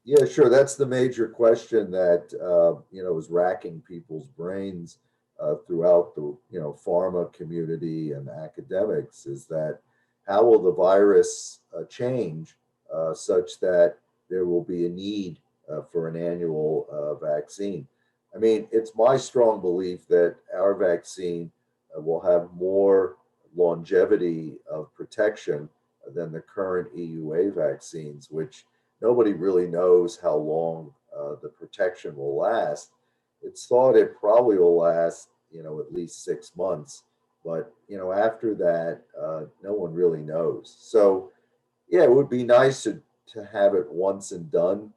Yeah, sure. That's the major question that is racking people's brains throughout the pharma community and academics. Is that how will the virus change such that there will be a need for an annual vaccine? I mean, it's my strong belief that our vaccine will have more longevity of protection than the current EUA vaccines, which nobody really knows how long the protection will last. It's thought it probably will last, at least 6 months, but after that, no one really knows. So, yeah, it would be nice to have it once and done,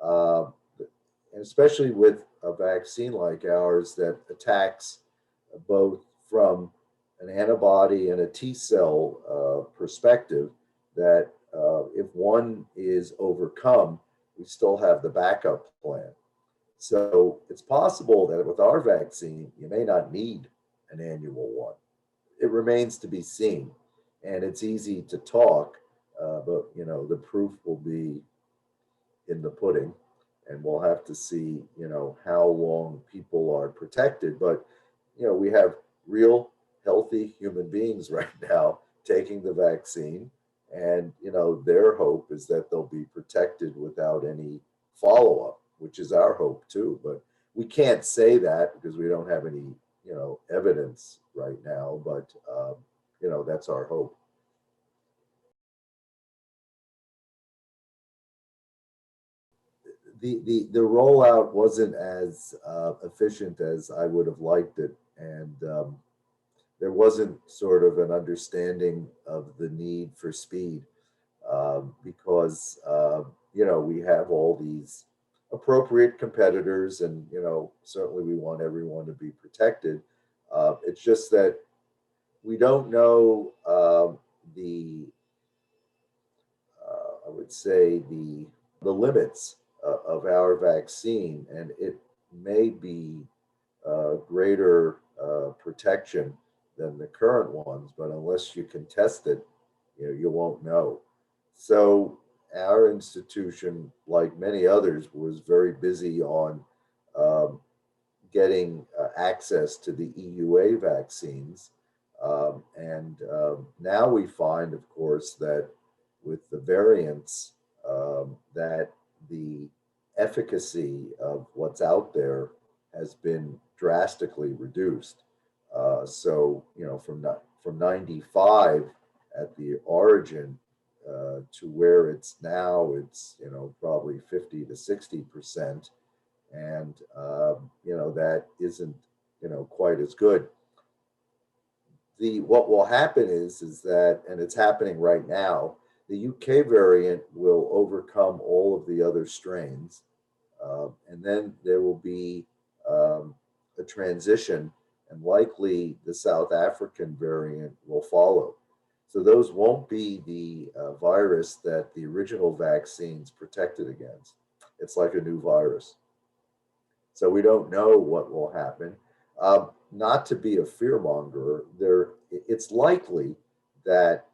uh, and especially with a vaccine like ours that attacks both from an antibody and a T cell perspective, that if one is overcome, we still have the backup plan. So it's possible that with our vaccine, you may not need an annual one. It remains to be seen. And it's easy to talk, but the proof will be in the pudding, and we'll have to see how long people are protected. But we have real healthy human beings right now taking the vaccine, and their hope is that they'll be protected without any follow-up, which is our hope too. But we can't say that because we don't have any evidence right now, but that's our hope. The rollout wasn't as efficient as I would have liked it, and there wasn't sort of an understanding of the need for speed, because we have all these appropriate competitors, and certainly we want everyone to be protected. It's just that we don't know the I would say the limits of our vaccine, and it may be greater protection than the current ones, but unless you can test it, you won't know. So our institution, like many others, was very busy on um, getting access to the EUA vaccines. And now we find, of course, that with the variants, that the efficacy of what's out there has been drastically reduced. So, from 95 at the origin to where it's now, it's probably 50 to 60%, and that isn't quite as good. The What will happen is that, and it's happening right now, the UK variant will overcome all of the other strains, and then there will be a transition, and likely the South African variant will follow. So those won't be the virus that the original vaccines protected against. It's like a new virus. So we don't know what will happen. Not to be a fearmonger, it's likely that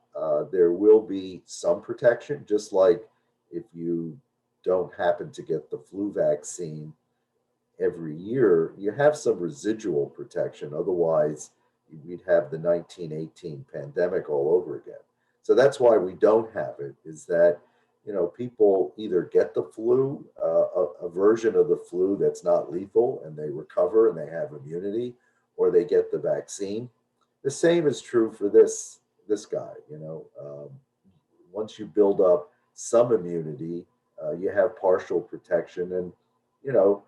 there will be some protection, just like if you don't happen to get the flu vaccine every year, you have some residual protection. Otherwise, we'd have the 1918 pandemic all over again. So that's why we don't have it, is that people either get the flu, a version of the flu that's not lethal, and they recover and they have immunity, or they get the vaccine. The same is true for this guy. Once you build up some immunity, you have partial protection, and you know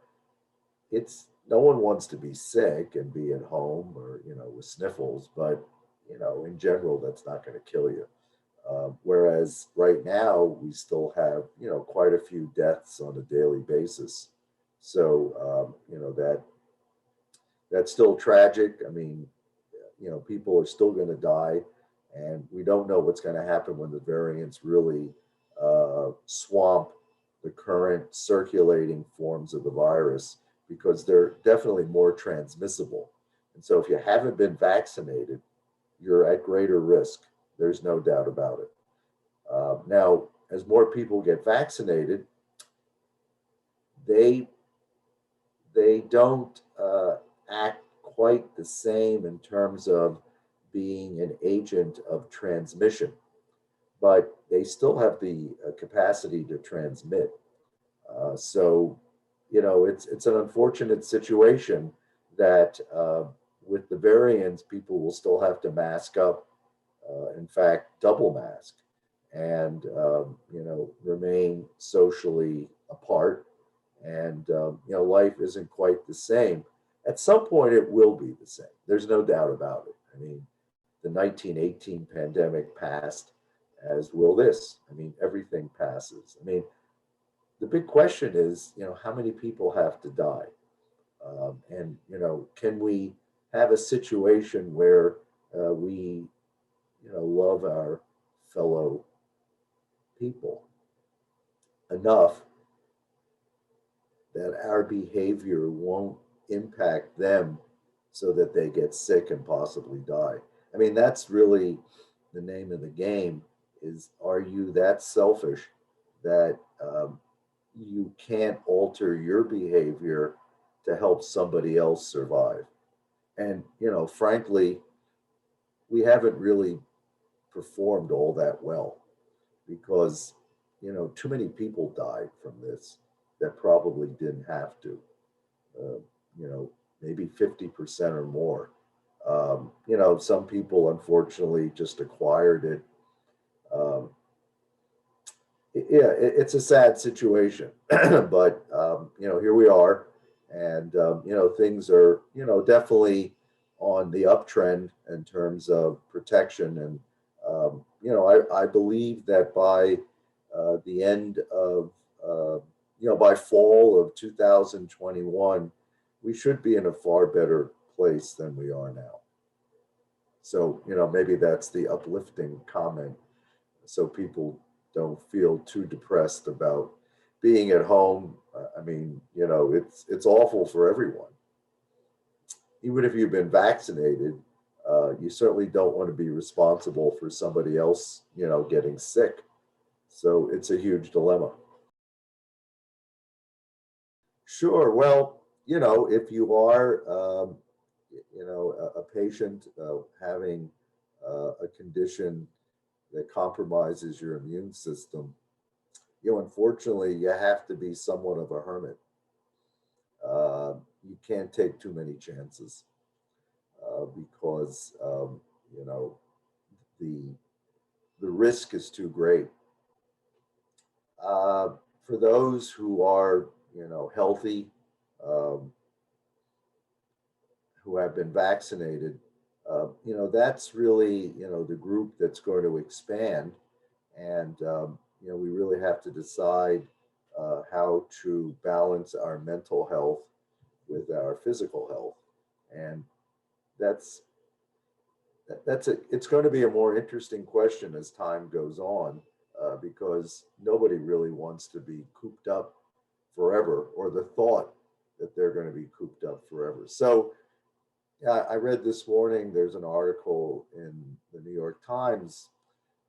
it's no one wants to be sick and be at home, or with sniffles, but in general that's not going to kill you. Whereas right now we still have quite a few deaths on a daily basis. So that's still tragic. I mean, people are still going to die, and we don't know what's going to happen when the variants really swamp the current circulating forms of the virus, because they're definitely more transmissible. And so if you haven't been vaccinated, you're at greater risk. There's no doubt about it. Now, as more people get vaccinated, they they don't act quite the same in terms of being an agent of transmission, but they still have the capacity to transmit. So, it's an unfortunate situation that with the variants, people will still have to mask up, in fact, double mask, and remain socially apart. And life isn't quite the same. At some point, it will be the same. There's no doubt about it. I mean, the 1918 pandemic passed, as will this. I mean, everything passes. I mean, the big question is, how many people have to die? And, can we have a situation where we, love our fellow people enough that our behavior won't impact them so that they get sick and possibly die? I mean, that's really the name of the game is, are you that selfish that you can't alter your behavior to help somebody else survive? And, frankly, we haven't really performed all that well because, too many people died from this that probably didn't have to, uh, you know, maybe 50% or more. Some people unfortunately just acquired it. Um, yeah, it's a sad situation, but here we are, and things are definitely on the uptrend in terms of protection, and I believe that by the end of by fall of 2021, we should be in a far better place than we are now. So maybe that's the uplifting comment so people don't feel too depressed about being at home. I mean, it's awful for everyone. Even if you've been vaccinated, you certainly don't want to be responsible for somebody else, getting sick. So it's a huge dilemma. Sure. Well, if you are, a patient having a condition that compromises your immune system, unfortunately, you have to be somewhat of a hermit. You can't take too many chances because you know the the risk is too great. Uh, for those who are healthy, um, who have been vaccinated, that's really the group that's going to expand, and we really have to decide how to balance our mental health with our physical health, and that's it's going to be a more interesting question as time goes on, because nobody really wants to be cooped up forever, or the thought that they're going to be cooped up forever. So I read this morning there's an article in the New York Times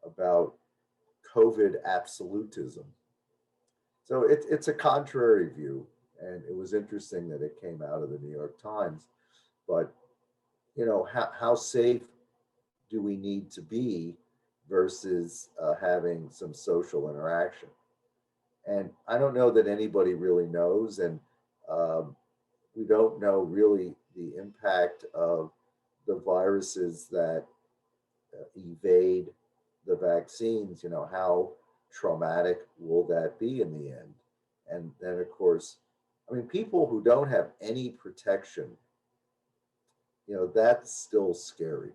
about COVID absolutism. So it's a contrary view, and it was interesting that it came out of the New York Times. But how safe do we need to be versus having some social interaction? And I don't know that anybody really knows, and um, we don't know really the impact of the viruses that evade the vaccines. How traumatic will that be in the end? And then, of course, I mean, people who don't have any protection, that's still scary,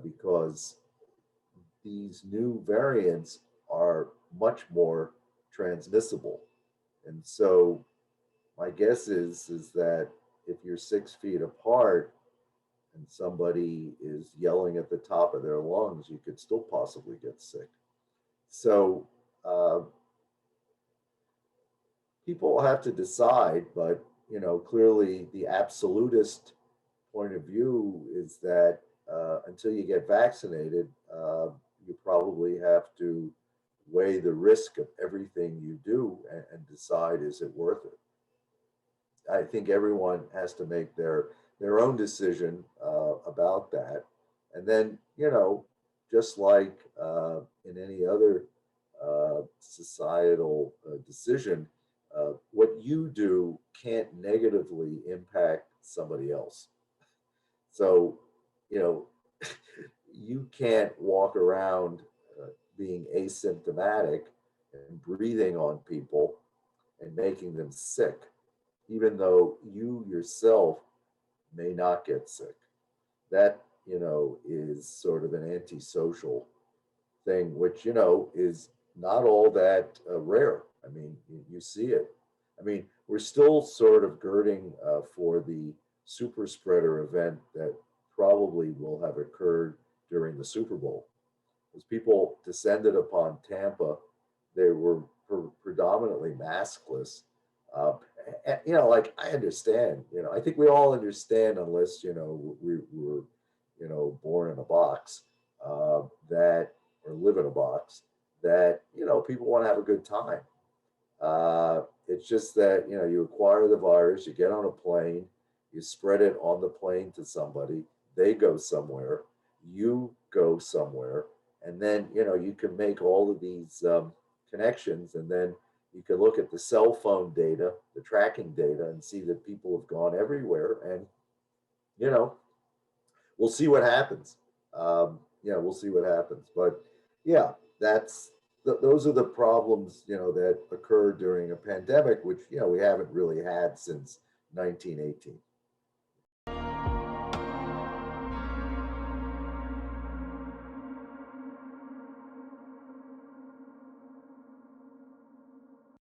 because these new variants are much more transmissible. And so my guess is that if you're 6 feet apart and somebody is yelling at the top of their lungs, you could still possibly get sick. So uh, people have to decide, but clearly the absolutist point of view is that until you get vaccinated, you probably have to weigh the risk of everything you do and decide, is it worth it? I think everyone has to make their own decision about that, and then just like in any other societal decision, what you do can't negatively impact somebody else. So, you know, you can't walk around uh, being asymptomatic and breathing on people and making them sick, even though you yourself may not get sick. That, is sort of an antisocial thing, which, is not all that rare. I mean, you see it. I mean, we're still sort of girding for the super spreader event that probably will have occurred during the Super Bowl. As people descended upon Tampa, they were predominantly maskless. Uh, like I understand, I think we all understand, unless, we were, born in a box, that, or live in a box, that, people want to have a good time. It's just that, you acquire the virus, you get on a plane, you spread it on the plane to somebody, they go somewhere, you go somewhere, and then, you can make all of these connections, and then you can look at the cell phone data, the tracking data, and see that people have gone everywhere. And, you know, we'll see what happens. We'll see what happens. But yeah, those are the problems that occurred during a pandemic, which we haven't really had since 1918.